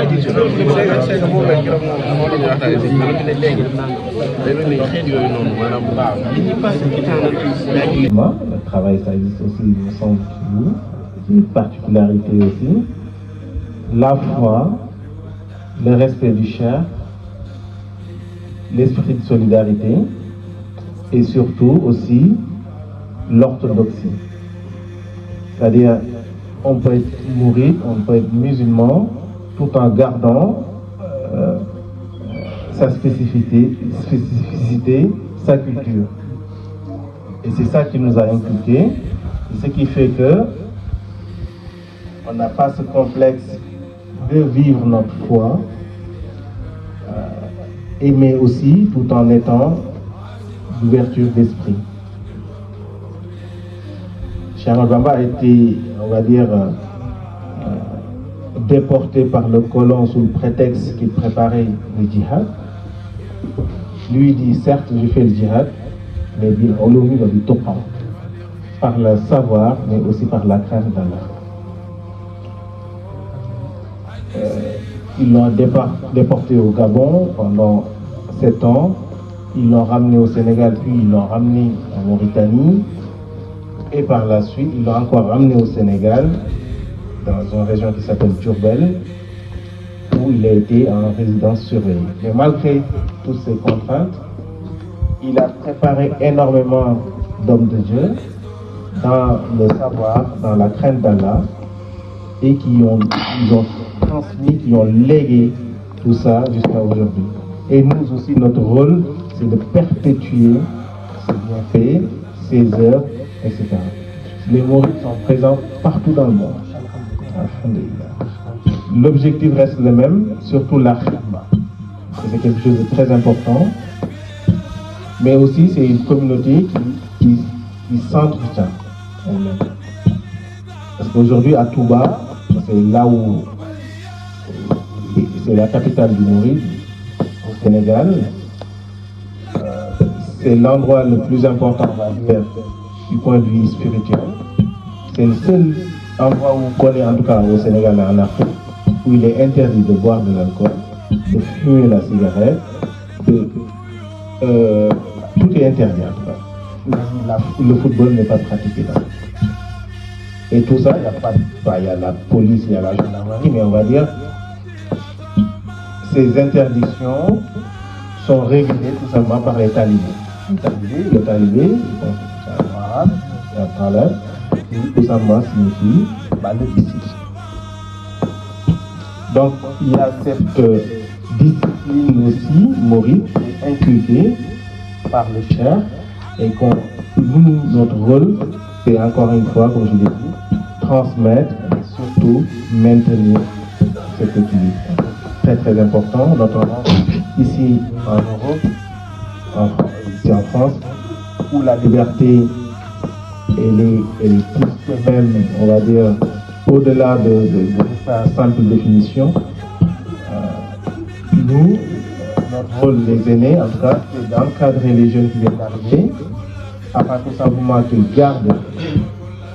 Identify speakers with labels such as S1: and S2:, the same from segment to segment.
S1: Le travail, ça existe aussi, il me semble, une particularité aussi. La foi, le respect du cher, l'esprit de solidarité et surtout aussi l'orthodoxie. C'est-à-dire, on peut être mouride, on peut être musulman, tout en gardant sa spécificité, sa culture. Et c'est ça qui nous a inculqué, ce qui fait que on n'a pas ce complexe de vivre notre foi, mais aussi tout en étant d'ouverture d'esprit. Cheikh Ahmadou Bamba a été, on va dire, déporté par le colon sous le prétexte qu'il préparait le djihad. Lui dit, certes, je fais le djihad, mais par le savoir, mais aussi par la crainte d'Allah. Ils l'ont déporté au Gabon pendant 7 ans. Ils l'ont ramené au Sénégal, puis ils l'ont ramené en Mauritanie. Et par la suite, ils l'ont encore ramené au Sénégal, dans une région qui s'appelle Diourbel, où il a été en résidence surveillée. Mais malgré toutes ces contraintes, il a préparé énormément d'hommes de Dieu dans le savoir, dans la crainte d'Allah, et ils ont transmis, qui ont légué tout ça jusqu'à aujourd'hui. Et nous aussi, notre rôle, c'est de perpétuer ces bienfaits, ces œuvres, etc. Les mourides sont présents partout dans le monde. L'objectif reste le même, surtout la khidma. C'est quelque chose de très important. Mais aussi, c'est une communauté qui s'entretient elle-même. Parce qu'aujourd'hui, à Touba, c'est là où c'est la capitale du Mouride, au Sénégal. C'est l'endroit le plus important, on va dire, du point de vue spirituel. C'est le seul endroit où on connaît, en tout cas au Sénégal et en Afrique, où il est interdit de boire de l'alcool, de fumer la cigarette, tout est interdit en tout cas. Le football n'est pas pratiqué là. Et tout ça, il y a la police, il y a la gendarmerie, mais on va dire ces interdictions sont régulées tout simplement par les talibés. Le talibé, c'est un arabe, c'est un talib, qui tout simplement signifie le disciple. Donc il y a cette discipline aussi, mouride, inculquée par le cher, et nous, notre rôle, c'est encore une fois, comme je l'ai dit, transmettre et surtout maintenir cet équilibre. Très très important, notamment ici en Europe, ici en France, où la liberté elle est plus même, on va dire, au-delà de sa simple définition. Nous, notre rôle, les aînés, en tout cas, c'est d'encadrer les jeunes qui viennent d'arriver, afin tout simplement qu'ils gardent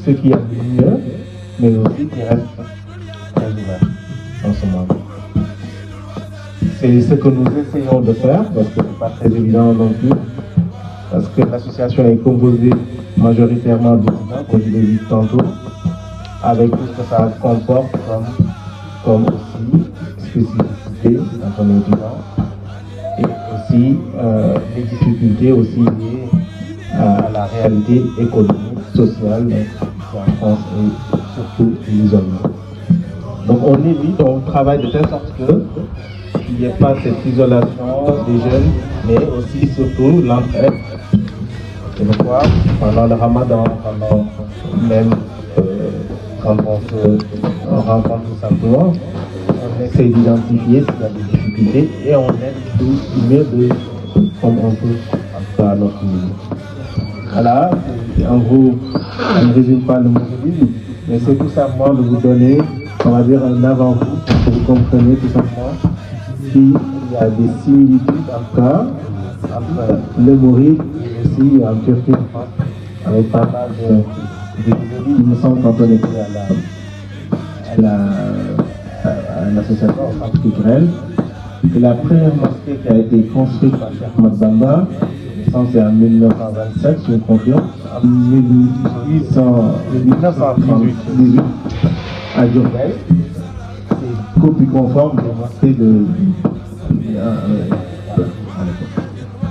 S1: ce qu'il y a de mieux, mais aussi qu'ils restent très ouverts en ce moment. C'est ce que nous essayons de faire, parce que ce n'est pas très évident non plus, parce que l'association est composée majoritairement d'étudiants, comme je l'ai dit tantôt, avec tout ce que ça comporte comme aussi spécificité quand on est étudiant, et aussi les difficultés aussi liées à la réalité économique, sociale en France et surtout l'isolement. Donc on évite, on travaille de telle sorte qu'il n'y ait pas cette isolation des jeunes, mais aussi surtout l'entraide. C'est pourquoi pendant le ramadan, même quand on rencontre tout simplement, on essaie d'identifier s'il y a des difficultés et on aide tout mieux comme on peut à notre niveau. Voilà, en gros, on ne résume pas le mouridisme, mais c'est tout simplement de vous donner, on va dire, un avant-goût pour que vous compreniez tout simplement qu'il y a des similitudes en cas entre le mouride et aussi en Turquie, avec pas mal de il me semble quand on était à une association en centre culturel. Et la première mosquée qui a été construite par Cheikh Ahmad Bamba, c'est en 1927, je me confirme, en 1918 à Diourbel. C'est copie conforme des mosquées de.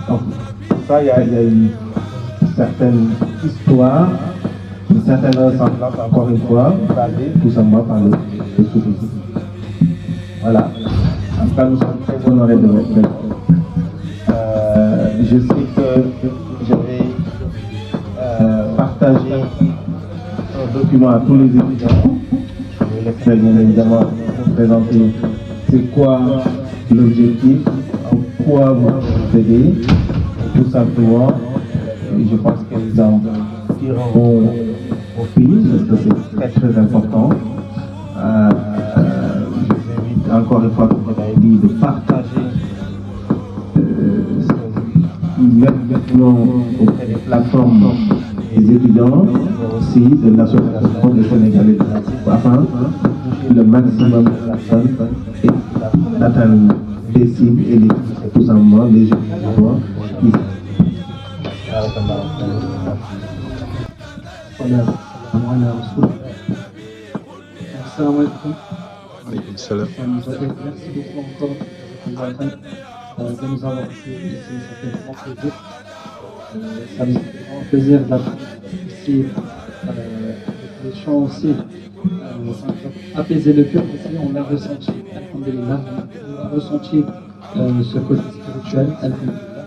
S1: Donc, ça, il y a une certaine histoire, une certaine ressemblance, encore une fois, basée tout simplement par le soufisme. Voilà. En tout cas, nous sommes très honorés de votre présence. Je sais que je vais partager un document à tous les étudiants. Je vais les faire bien évidemment vous présenter c'est quoi l'objectif, en quoi vous aider, tout simplement. Et je pense qu'ils en tireront profit, parce que c'est très très important. Je vous invite encore une fois, comme vous l'avez dit, de partager maintenant auprès des plateformes des étudiants, mais aussi de l'association des Sénégalais de la afin de toucher le maximum de personnes et d'atteindre les cibles et les tout simplement les jeunes qui
S2: Assalamu alaikum.
S3: Alaykoum salam.
S2: Merci beaucoup encore de nous avoir reçus ici, ça fait grand plaisir. Ça me fait grand plaisir d'être ici avec les chants aussi. Ça nous a apaisé le cœur aussi, on l'a ressenti, alhamdulillah. On a ressenti ce côté spirituel, alhamdulillah.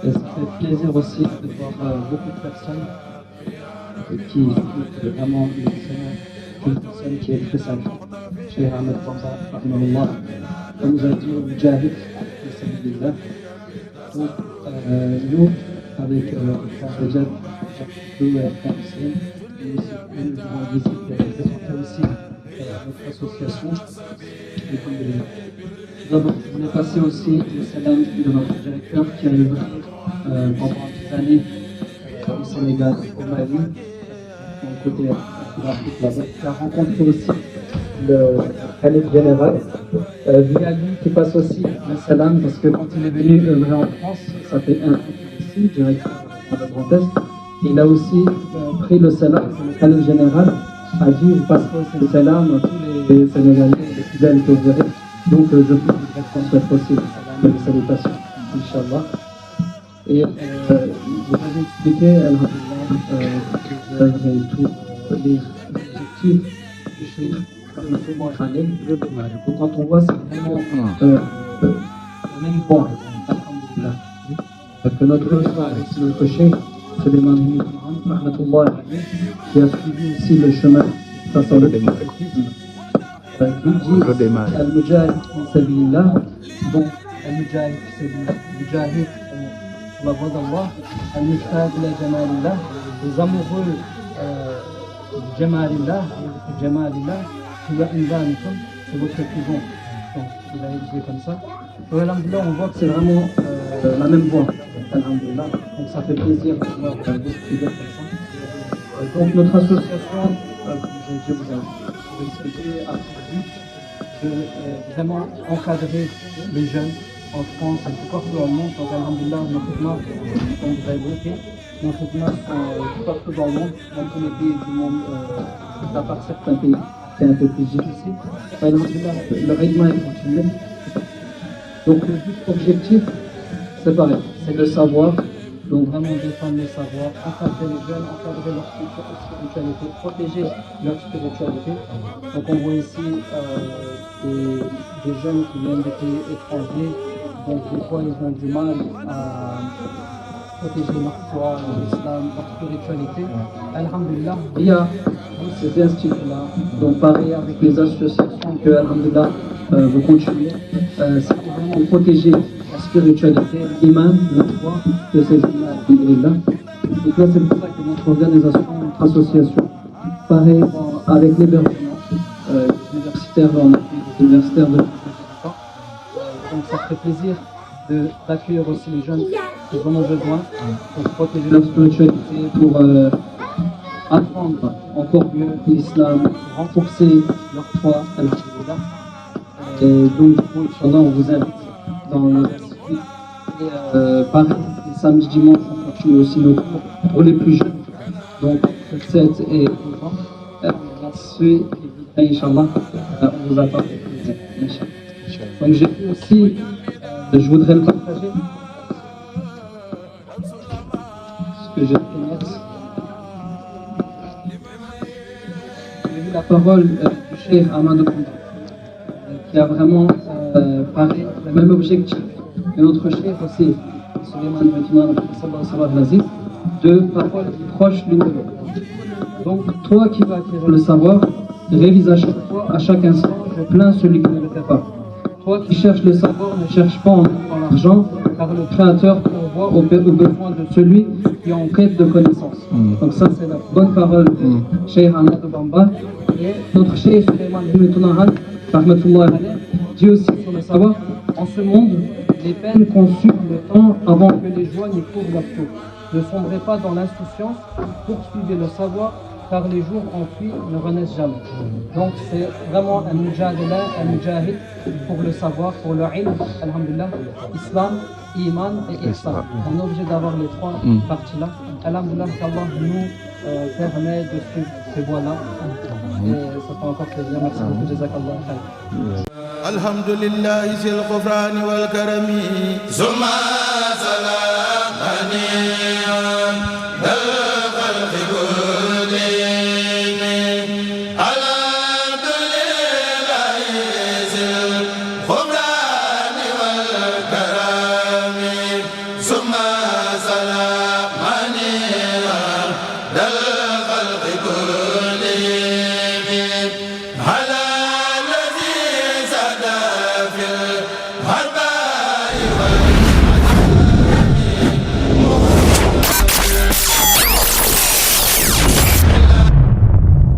S2: Et ça fait plaisir aussi de voir beaucoup de personnes qui écoutent vraiment une personne qui est très sage. Cheikh Ahmed Bamba, rahimahullah, on nous a dit au Mujahid, donc nous, avec le frère Rajab, nous avons visité aussi notre association. Nous voulons passer aussi le salam de notre directeur qui a œuvré pendant des années au Sénégal, au Mali, côté l'Afrique là-bas, qui a rencontré aussi le calife général. Via lui qui passe aussi le salam parce que quand il est venu œuvrer en France, ça fait un an ici, directement dans le Grand Est, il a aussi pris le salam. Le calife général a dit vous passerez aussi le salam à tous les Sénégalais, les fidèles que vous verrez. Donc je peux vous transmettre aussi le salam et les salutations, Inch'Allah. Et vous avez expliqué, alhamdulillah, que vous avez tous les objectifs du Cheikh. Quand on voit, c'est vraiment le même point, alhamdulillah. Que notre Cheikh, Suleiman Himid, qui a suivi aussi le chemin face à l'objectifisme, qui dit Al-Mujahid fi sabilillah, donc Al-Mujahid fi sabilillah, Mujahid pour la voie d'Allah, Al-Mujahid ila Jamalillah, les amoureux de Jamalillah, c'est votre prison. Donc il a élevé comme ça. Et alhamdulillah, on voit que c'est vraiment la même voie. Alhamdulillah. Donc ça fait plaisir de voir des fidèles comme ça. Donc notre association, je vous ai expliqué, a pour but de vraiment encadrer les jeunes en France et partout dans le monde. Donc alhamdulillah, nos fitnas, comme vous avez évoqué, nos fitnas sont partout dans le monde, dans tous les pays du monde, à part certains pays. C'est un peu plus difficile. Le rythme est continué. Donc le but objectif, c'est pareil, c'est le savoir. Donc vraiment défendre le savoir, encadrer les jeunes, encadrer leur spiritualité, protéger leur spiritualité. Donc on voit ici des jeunes qui viennent des pays étrangers. Donc des fois ils ont du mal à protéger leur foi, l'islam, leur spiritualité. Alhamdulillah, il y a ces instituts-là, donc pareil avec les associations que, alhamdulillah, vous continuez, c'est pour vraiment protéger la spiritualité, l'imam, la foi de ces imams, alhamdulillah. Donc là, c'est pour ça que notre organisation, notre association, pareil avec l'hébergement universitaire, on a fait des universitaires de donc ça fait plaisir d'accueillir aussi les jeunes qui en ont besoin pour protéger leur spiritualité, pour apprendre encore mieux l'islam, renforcer leur foi, alhamdulillah. Donc, du coup, Inch'Allah, on vous invite dans le institut. Et pareil, les samedis, dimanches, on continue aussi nos cours pour les plus jeunes. Donc, 7 et 11 ans. Là-dessus, Inch'Allah, on vous attend avec plaisir. Inch'Allah. Donc, j'ai vu aussi, je voudrais le partager, ce que j'ai fait mettre. J'ai vu la parole du Cheikh Ahmadou Bamba, qui a vraiment pareil, le même objectif que notre Cheikh aussi, Suleiman Aziz, de paroles proches l'une de l'autre. Donc, toi qui vas acquérir le savoir, révise à chaque fois, à chaque instant, je plains celui qui ne le fait pas. Toi qui cherches le savoir, ne cherche pas en l'argent, car le Créateur pourvoit aux besoins de celui qui est en quête de connaissance. Donc ça, c'est la bonne parole de Cheikh Ahmadou Bamba. Et notre Cheikh Suleiman dit aussi sur le savoir, en ce monde, les peines consument le temps avant que les joies n'y trouvent leur tour. Ne sombrez pas dans l'insouciance, poursuivez le savoir, car les jours enfuis ne renaissent jamais. Donc c'est vraiment un mujahid pour le savoir, pour le ilm, alhamdulillah, islam, iman et ihsan. On est obligé d'avoir les trois parties-là. Alhamdulillah, qu'Allah nous permet de suivre ces voies-là. Et ça fait encore plaisir. Merci beaucoup, jazakallah khair.
S3: Alhamdulillah, zil ghufrani wal karami. Zuma salamani. Summa salamani